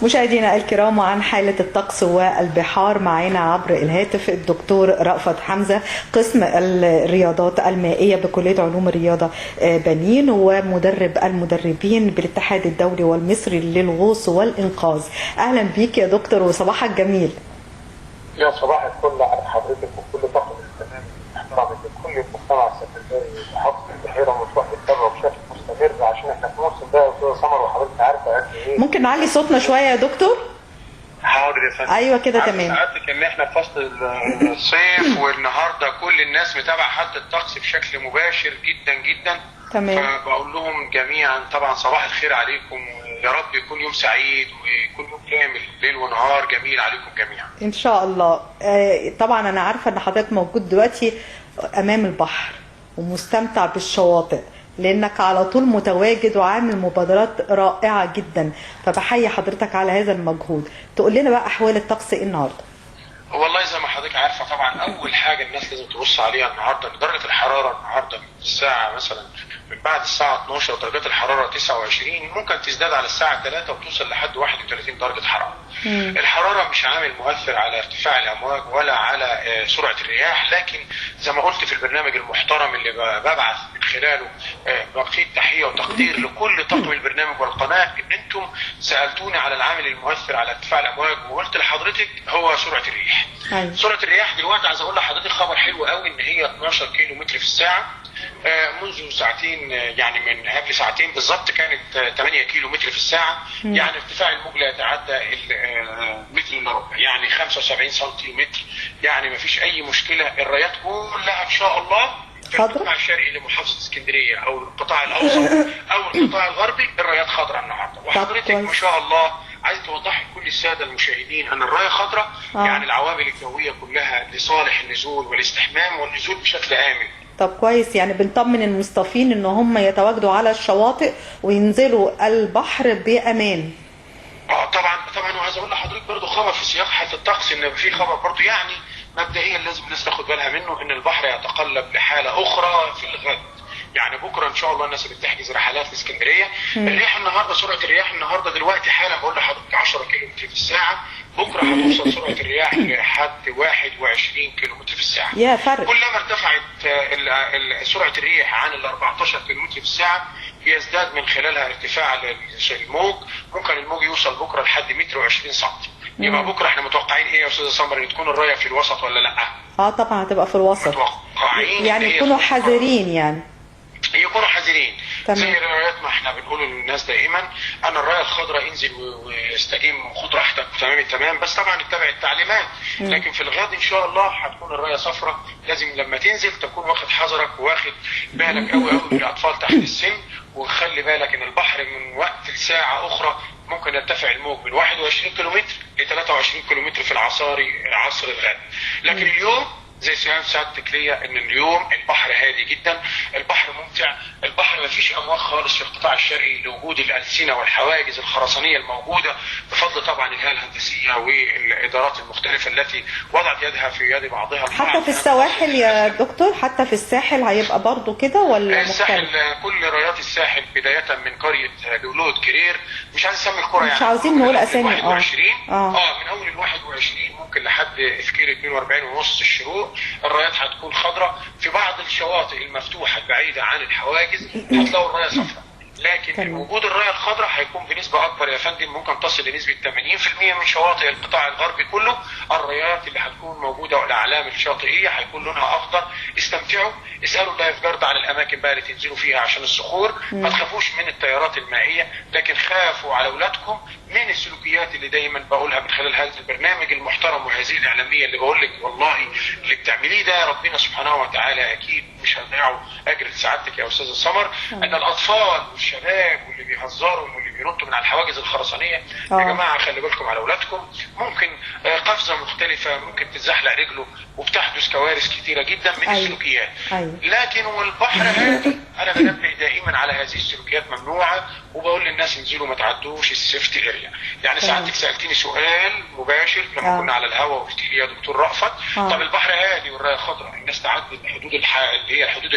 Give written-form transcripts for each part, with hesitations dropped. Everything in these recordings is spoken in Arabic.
مشاهدينا الكرام، عن حالة الطقس والبحار معنا عبر الهاتف الدكتور رأفت حمزة، قسم الرياضات المائية بكلية علوم الرياضة بنين، ومدرب المدربين بالاتحاد الدولي والمصري للغوص والإنقاذ. أهلا بيك يا دكتور وصباحك جميل. يا صباح الفل على حضرتك وكل طاقم الاهتمام واحترام لكل المجتمع السكندري ومحافظة البحيرة ومطروح بالتبع بشكل مستمر، عشان احنا في موسم بقى يا استاذ سمر وحضرتك عارفه قد ايه. ممكن نعلي صوتنا شوية يا دكتور؟ حاضر يا فندم. ايوه كده تمام. سعادتك ان احنا في فصل الصيف والنهارده كل الناس متابعه حاله الطقس بشكل مباشر جدا جدا. تمام. فبقول لهم جميعا طبعا صباح الخير عليكم، يا رب يكون يوم سعيد ويكون يوم كامل ليل ونهار جميل عليكم جميعا ان شاء الله. طبعا انا عارفه ان حضرتك موجود دلوقتي امام البحر ومستمتع بالشواطئ، لانك على طول متواجد وعامل مبادرات رائعه جدا، فبحيي حضرتك على هذا المجهود. تقول لنا بقى احوال الطقس ايه النهارده؟ والله زي ما حضرتك عارفه طبعا اول حاجه الناس لازم تبص عليها النهارده درجه الحراره. النهارده الساعه مثلا من بعد الساعه 12 درجات الحراره 29، ممكن تزداد على الساعه 3 وتوصل لحد 31 درجه حراره. الحراره مش عامل مؤثر على ارتفاع الامواج ولا على سرعه الرياح، لكن زي ما قلت في البرنامج المحترم اللي ببعث من خلاله بقيت تحيه وتقدير لكل طاقم البرنامج والقناه، ان انتم سالتوني على العامل المؤثر على ارتفاع الامواج وقلت لحضرتك هو سرعه الرياح. سرعه الرياح دلوقتي عايز اقول لحضرتك خبر حلو قوي، ان هي 12 كيلو متر في الساعه. منذ ساعتين، يعني من قبل ساعتين بالظبط كانت 8 كيلو متر في الساعه. يعني ارتفاع الموج لا يتعدى المتر الا ربع، يعني 75 سنتيمتر. يعني ما فيش اي مشكله. الرايات كلها ان شاء الله في القطاع الشرقي لمحافظه اسكندريه او القطاع الاوسط او القطاع الغربي الرايات خضراء النهارده. وحضرتك ما شاء الله عايز توضحي لكل الساده المشاهدين ان الرايه خضراء يعني العوامل الجويه كلها لصالح النزول والاستحمام والنزول بشكل امن. طب كويس، يعني بنطمن المصطفين ان هم يتواجدوا على الشواطئ وينزلوا البحر بامان. طبعا وعايز اقول لحضرتك برضو خبر في سياق حاله الطقس، ان في خبر برضو يعني مبدئيا لازم الناس تاخد بالها منه، ان البحر يتقلب لحاله اخرى في الغد. يعني بكره ان شاء الله الناس اللي بتحجز رحلات في اسكندريه، الرياح النهارده سرعه الرياح النهارده دلوقتي حالا بقول لحضرتك 10 كيلو متر في الساعه، بكره هتوصل سرعه الرياح لحد 21 كيلو متر في الساعه. يا فرق. كلما ارتفعت سرعه الريح عن ال 14 كيلو متر في الساعه بيزداد من خلالها ارتفاع الموج. ممكن الموج يوصل بكره لحد متر و20 سم. يبقى بكره احنا متوقعين ايه يا استاذ سمر، ان تكون الرايه في الوسط ولا لا؟ طبعا هتبقى في الوسط. متوقعين يعني يكونوا حذرين، يعني يكونوا حذرين. تمام. زي الرايات ما احنا بنقول للناس دائما ان الرايه الخضراء انزل واستقيم وخد راحتك تمام التمام، بس طبعا اتبع التعليمات. لكن في الغد ان شاء الله هتكون الرايه صفراء، لازم لما تنزل تكون واخد حذرك وواخد بالك قوي قوي من الاطفال تحت السن. وخلي بالك ان البحر من وقت لساعه اخرى ممكن يرتفع الموج من 21 كيلومتر ل 23 كيلومتر في العصاري عصر الغد. لكن اليوم زي سعادتك ليا ان اليوم البحر هادي جدا، البحر ممتع، البحر ما فيش امواج خالص في القطاع الشرقي لوجود الالسنه والحواجز الخرسانيه الموجوده، بفضل طبعا الهيئه الهندسيه والادارات المختلفه التي وضعت يدها في يد بعضها. حتى في السواحل يا دكتور، حتى في الساحل هيبقى برضو كده ولا الساحل كل رايات الساحل بدايه من قريه لولود كرير، مش عايز اسمي القرى يعني، مش عاوزين نقول اسامي. 21 من اول ال 21 ممكن لحد افكير 42 ونص الشروق الرايات هتكون خضراء. في بعض الشواطئ المفتوحه البعيده عن الحواجز هتلاقوا الرايه صفراء، لكن وجود الرايه الخضراء هيكون بنسبه اكبر يا فندم، ممكن تصل لنسبه 80% من شواطئ القطاع الغربي كله. الرايات اللي هتكون موجوده والاعلام الشاطئيه هيكون لونها اخضر. استمتعوا، اسالوا اللايف جارد على الاماكن بقى اللي تنزلوا فيها عشان الصخور. ما تخافوش من التيارات المائيه، لكن خافوا على اولادكم من السلوكيات اللي دايما بقولها من خلال هذا البرنامج المحترم وهذه الاعلاميه اللي بقول لك والله اللي بتعمليه ده ربنا سبحانه وتعالى اكيد مش هيضيعوا اجر سعادتك يا استاذ السمر. ان الاطفال والشباب واللي بيهزروا واللي بينطوا من على الحواجز الخرسانيه يا جماعه خلي بالكم على اولادكم. ممكن قفزه مختلفه ممكن تتزحلق رجله، وبتحدث كوارث كتيره جدا من السلوكيات. لكن والبحر هادي انا بنبه دائما على هذه السلوكيات ممنوعه، وبقول للناس انزلوا ما تعدوش السيفتي اريا. يعني ساعتك سالتيني سؤال مباشر لما كنا على الهواء وقلت لي يا دكتور رأفت طب البحر هادي والرايه خضراء، الناس تعدي الحدود اللي هي الحدود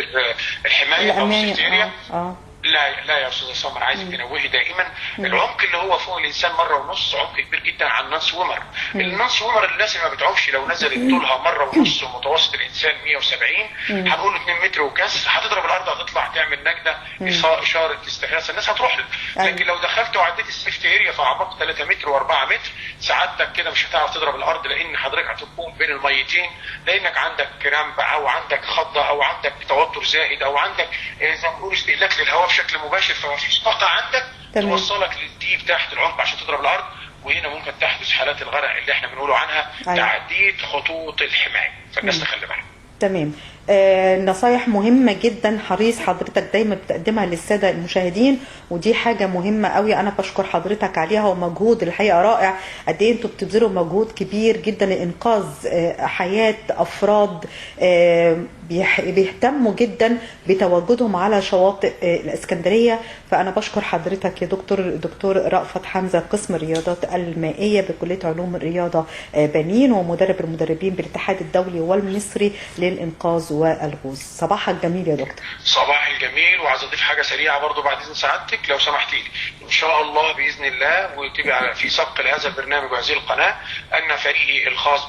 الحمايه او السيفتي اريا. لا يا استاذ سمر، عايزك تنوهي دائما. العمق اللي هو فوق الانسان مره ونص عمق كبير جدا عن النون سويمر. النون سويمر الناس اللي ما بتعومش لو نزلت طولها مره ونص ومتوسط الانسان 170 هنقول 2 متر وكسر، هتضرب الارض هتطلع تعمل نجده اشاره استغاثه، الناس هتروح له. لكن لو دخلت وعديت السيفتي اريا في اعماق 3 متر و4 متر سعادتك كده مش هتعرف تضرب الارض، لان حضرتك هتكون بين الميتين، لانك عندك كرامب او عندك خضه او عندك توتر زائد او عندك زي ما بنقول استهلاك للهواء بشكل مباشر، فما فيش طاقه عندك توصلك للديب تحت العمق عشان تضرب الارض. وهنا ممكن تحدث حالات الغرق اللي احنا بنقوله عنها تعديد خطوط الحمايه، فالناس تخلي بالها. تمام. نصايح مهمة جدا حريص حضرتك دايما بتقدمها للسادة المشاهدين، ودي حاجة مهمة قوي أنا بشكر حضرتك عليها، ومجهود الحقيقة رائع. قد إيه أنتوا بتبذلوا مجهود كبير جدا لإنقاذ حياة أفراد بيهتموا جدا بتواجدهم على شواطئ الإسكندرية. فأنا بشكر حضرتك يا دكتور رأفت حمزة، قسم الرياضات المائية بكلية علوم الرياضة بنين، ومدرب المدربين بالاتحاد الدولي والمصري للإنقاذ والغوص. صباح الجميل يا دكتور. صباح الجميل. وعايز اضيف حاجه سريعه برضو بعد اذن سعادتك لو سمحتي لي. ان شاء الله باذن الله وتبقى في سبق لهذا البرنامج وهذه القناه ان فريقي الخاص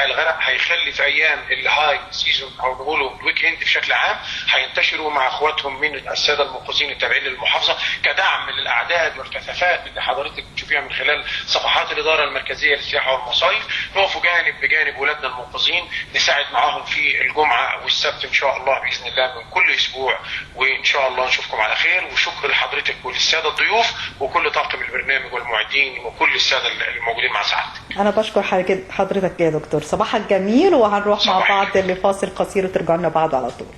الغرق هيخلي في ايام الهاي سيزون او نقوله الويك اند بشكل عام هينتشروا مع اخواتهم من الساده المنقذين التابعين للمحافظه كدعم للاعداد والكثافات اللي حضرتك بتشوفيها من خلال صفحات الاداره المركزيه للسياحه والمصايف. نقفوا جانب بجانب ولادنا المنقذين، نساعد معاهم في الجمعه والسبت ان شاء الله باذن الله من كل اسبوع، وان شاء الله نشوفكم على خير. وشكر لحضرتك وللساده الضيوف وكل طاقم البرنامج والمعدين وكل الساده الموجودين مع سعادتك. انا بشكر حضرتك يا دكتور. صباح الجميل. وهنروح مع بعض لفاصل قصير وترجعنا بعد على طول.